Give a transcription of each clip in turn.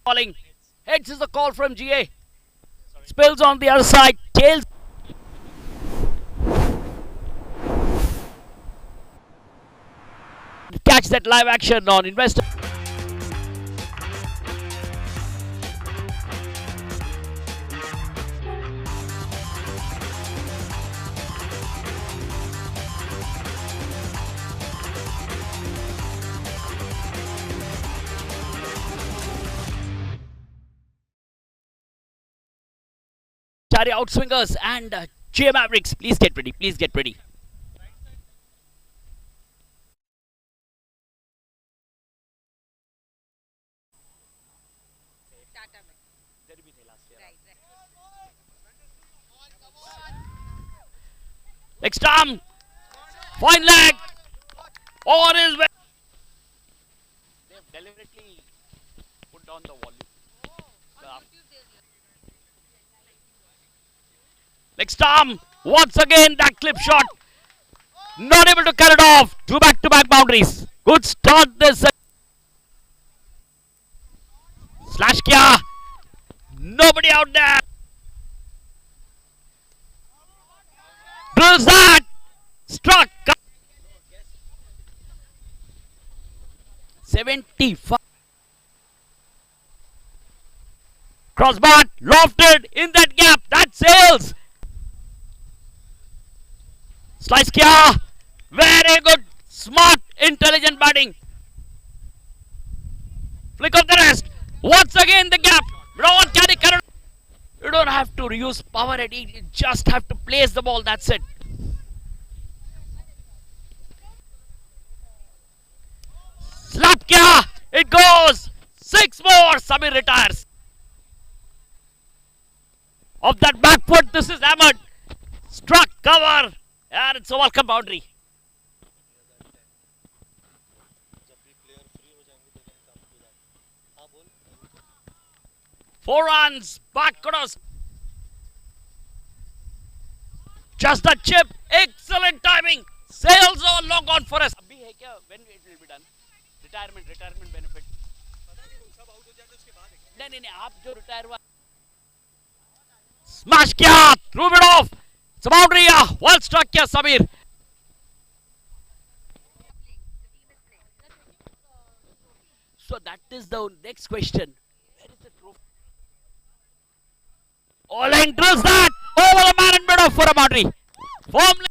Calling. Heads is the call from GA. Spills on the other side. Tails. Catch that live action on Investor. Tari outswingers and GA Mavericks. Please get ready. Please get ready. Next arm. Fine leg. On his way. They've deliberately put down the volume. Next arm. Once again that clip shot. Not able to cut it off. Two back-to-back boundaries. Good start this. Slash kiya. Nobody out there. Drills that. Struck. 75. Crossbar. Lofted in that gap. That sails. Slice kiya. Very good. Smart, intelligent batting. Flick of the wrist. Once again the gap. Don't carry current. You don't have to use power at it. You just have to place the ball. That's it. Slap kiya. It goes. 6 more. Samir retires. Of that back foot, this is Ahmed. Struck cover. And it's a welcome boundary. Four runs. Back across. Just a chip. Excellent timing. Sails on long on for us. When it will be done? Retirement benefit. नहीं आप जो retire हुआ. Smash kiya. Threw it off. It's a boundary. Well struck kiya Samir. So that is the next question. Where is the trophy? Oling drills that over the man and middle for a boundary. Firmly.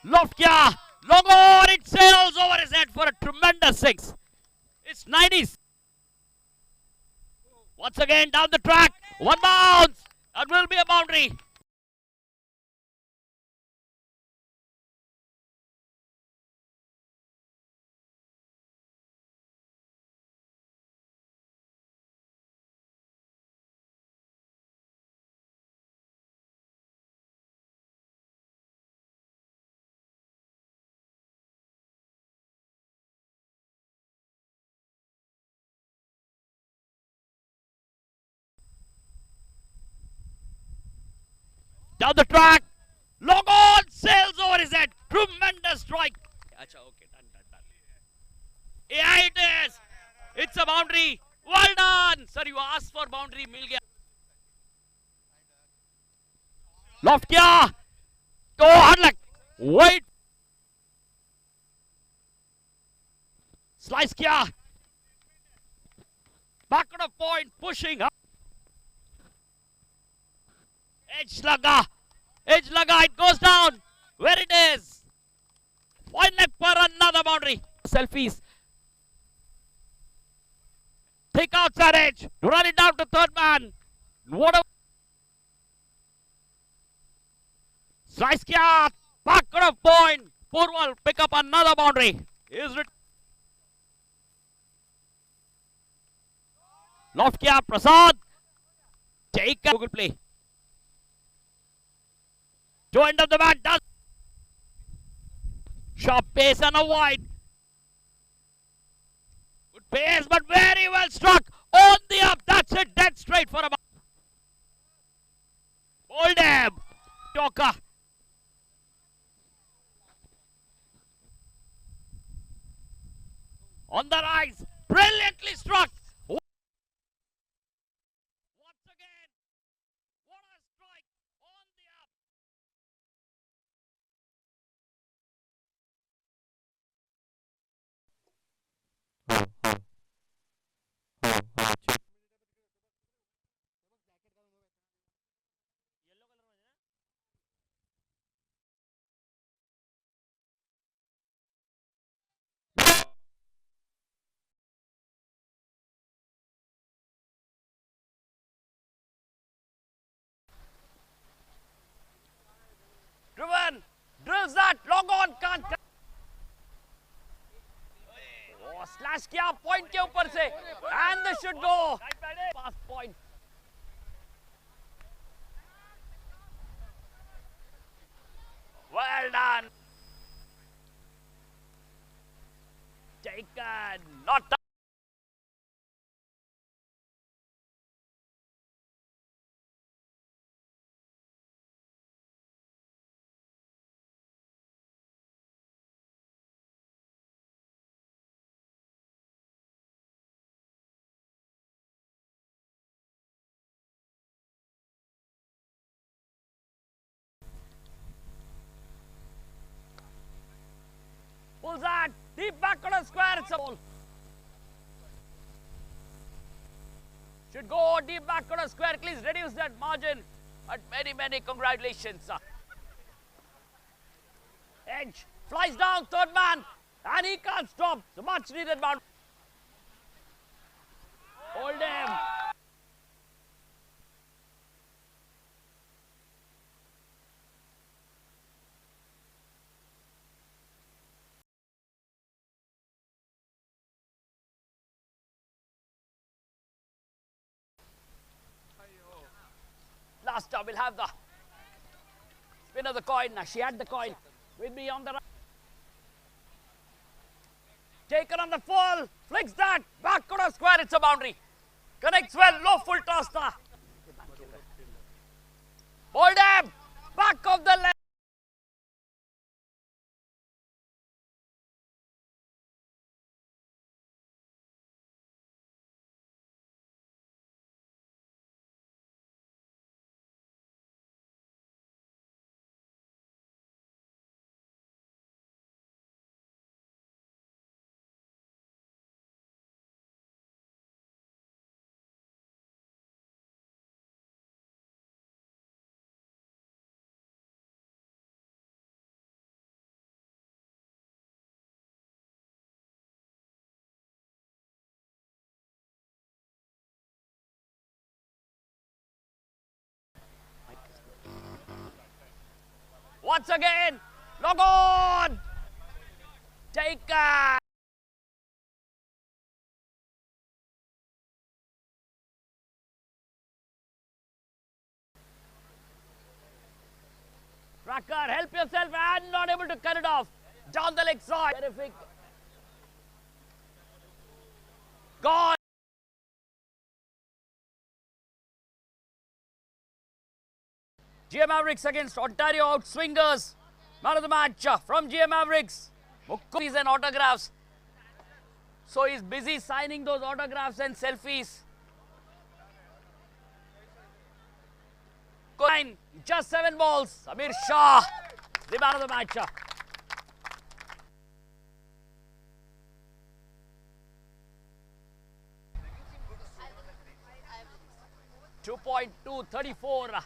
Loft kiya. Long on. It sails over his head for a tremendous 6. It's 90s. Once again down the track. One bounce. That will be a boundary. Down the track. Long on. Sails over his head. Tremendous strike. Acha, okay, done. Yeah, it is. It's a boundary. Well done. Sir, you asked for boundary. Mil gaya. Loft kiya. Oh, hard luck. Wait. Slice kiya. Back on a point. Pushing up. Edge laga. It goes down. Where it is. Fine leg for another boundary. Selfies. Take outside edge. Run it down to third man. What a. Slice kiya. Back on a point. Purwal pick up another boundary. Loft kiya. Prasad. Take a good play. To end of the bat does. Sharp pace and a wide. Good pace but very well struck. On the up. That's it. Dead straight for a bat. Boldem. Toka. On the rise. Brilliantly struck. Once again, what a strike on the up. Driven, drills that, long on, can't. Oh, slash किया point के ऊपर से, and this should go. Pass point. Well done. Taken, not done. Pulls that, deep back on a square, it's a ball. Should go deep back on a square, please reduce that margin. But many congratulations. Edge flies down, third man, and he can't stop. So much needed bound. Hold him. Last time we'll have the spin of the coin. She had the coin with me on the right. Taken on the full, flicks that, back on a square, it's a boundary. Connects well, low full toss. Hold him, back of the left. Once again, log on. Taken. Tracker, help yourself and not able to cut it off. Down the leg side. Terrific. Gone. GM Mavericks against Ontario Outswingers. Man of the match from GM Mavericks. Mukkuris and autographs. So he's busy signing those autographs and selfies. Nine, just 7 balls. Amir Shah, the man of the match. 2.234.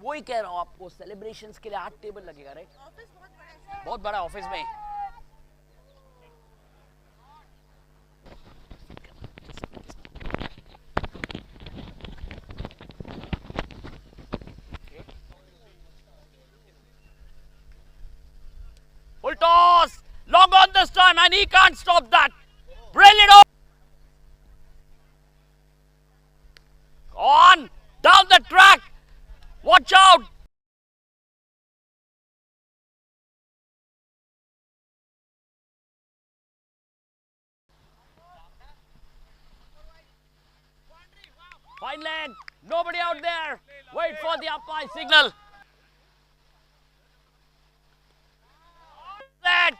वही कह रहा हूँ आपको, celebrations के लिए 8 table लगेगा, right? बहुत बड़ा ऑफिस में. Full toss, long on this time, and he can't stop that. Brilliant. On, down the track. Watch out. Fine leg, nobody out there. Wait for the umpire signal. That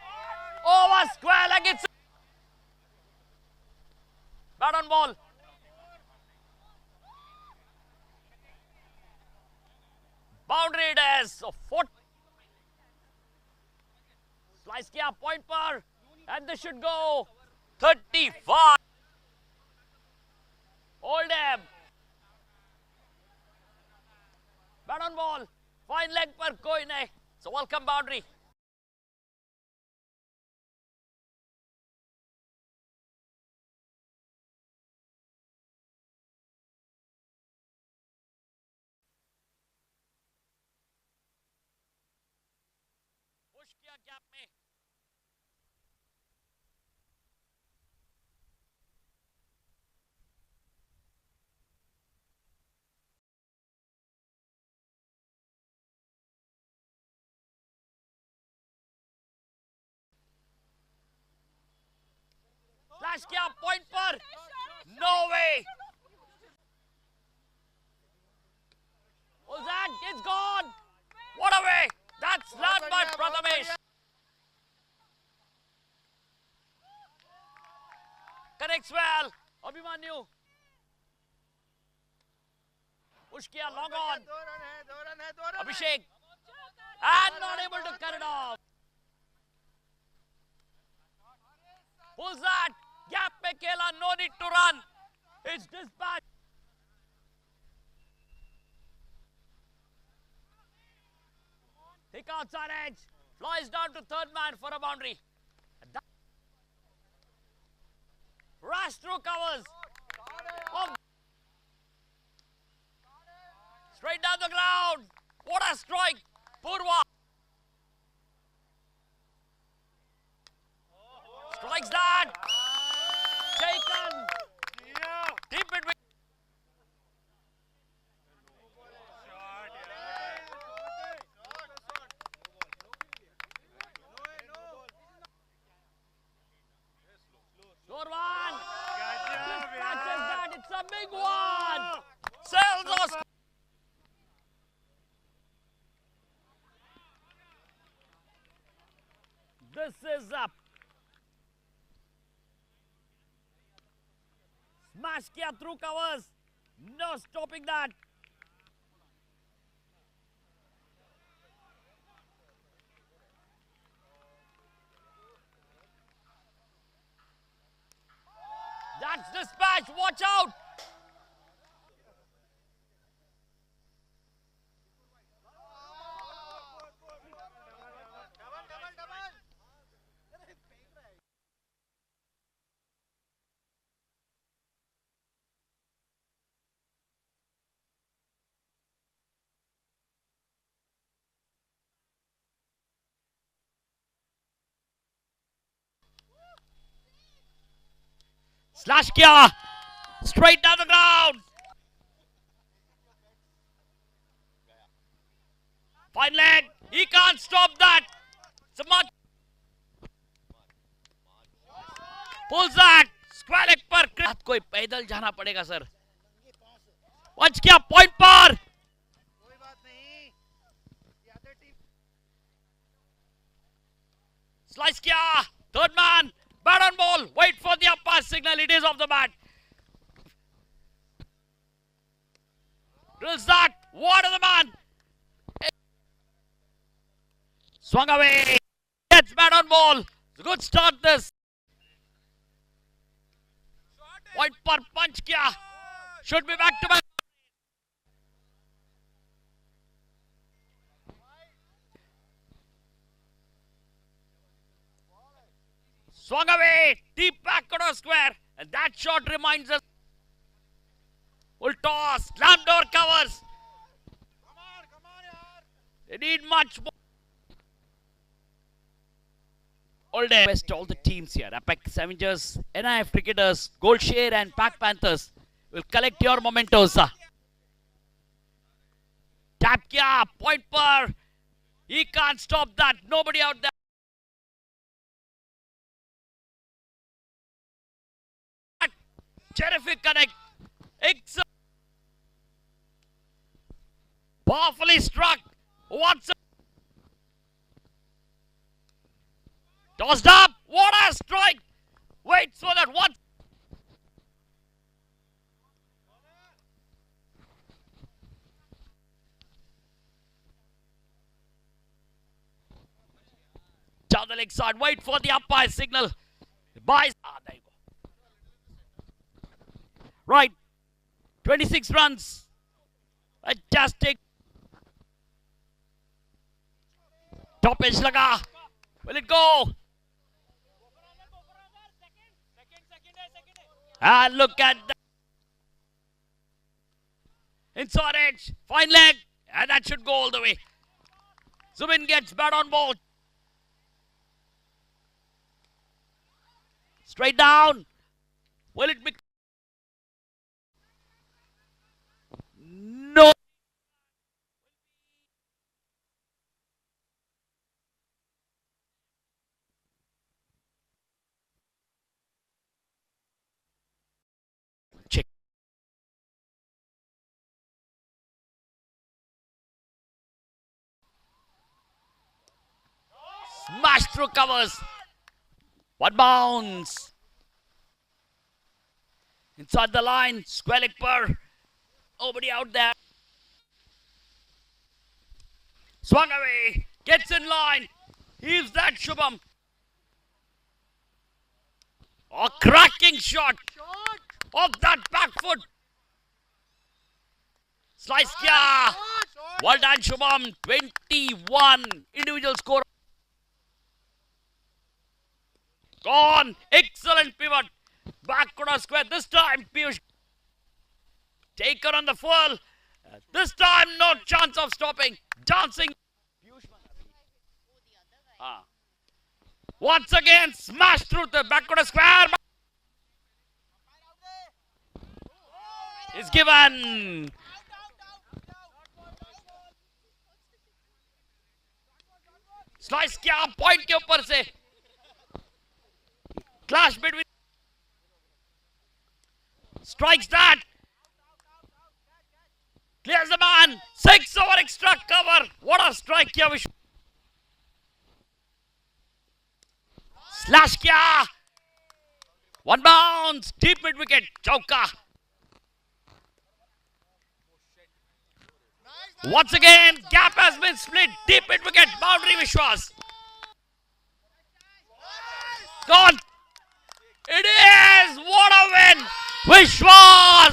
on ball. Boundary it is. So 40. Slice kiya point par. And this should go 35. Hold him. Bat on ball. Fine leg par koi nahi. So welcome boundary. Push kiya gap mein. Slash kiya point par. No way. Ulzad, it's gone. What a way. That's land by Prathamesh. Connects well. Abhimanyu. Push kiya long on. Abhishek. And not able to cut it off. Pulls that. Gap mein Kela. No need to run. It's dispatch. Thick outside edge. Flies down to third man for a boundary. Rash through covers. Oh. Straight down the ground. What a strike. Purva. Strikes that. Taken. Deep between. Score one. Dispatches that. It's a big one. Sells us. This is up. Smash kiya through covers. No stopping that. That's dispatch. Watch out. Slash kiya. Straight down the ground. Fine leg. He can't stop that. It's a much. Pulls that. Square leg पर रात को पैदल जाना पड़ेगा sir. पंच किया point पर. Slice kiya. Third man. Bat on ball. Wait for the umpire signal. It is off the bat. Drills that. What of the man. Swung away. Gets bat on ball. It's a good start this. Point per punch kiya. Should be back to back. Swung away. Deep back corner square. And that shot reminds us. Full toss. Slam door covers. They need much more. All day. Best all the teams here. Apex Avengers, NIF Cricketers, Gold Share and Pack Panthers will collect your mementos. Tap kiya. Point per. He can't stop that. Nobody out there. Terrific connect. Powerfully struck. What's tossed up. What a strike. Waits for that one. the leg side. Wait for the umpire signal. There you go. Right. 26 runs. Fantastic. Top edge laga. Will it go? And look at that. Inside edge. Fine leg. And that should go all the way. Zubin gets bat on ball. Straight down. Will it be? No. Check. Smash through covers. One bounce. Inside the line. Square leg per. Nobody out there. Swung away. Gets in line. Heaves that Shubham. A cracking shot. Off that back foot. Slice kiya. Well done Shubham. 21. Individual score. Gone. Excellent pivot. Back corner square. This time Piyush. Taken on the full. This time no chance of stopping. Dancing. Once again smash through the back corner square. Is given. Slice किया point के ऊपर से. Clash between. Strikes that. Clears the man. 6 over extra cover. What a strike किया विश्व. Slash kiya. One bounce. Deep mid wicket. Chauka. Once again, gap has been split. Deep mid wicket. Boundary Vishwas. Gone. It is. What a win. Vishwas.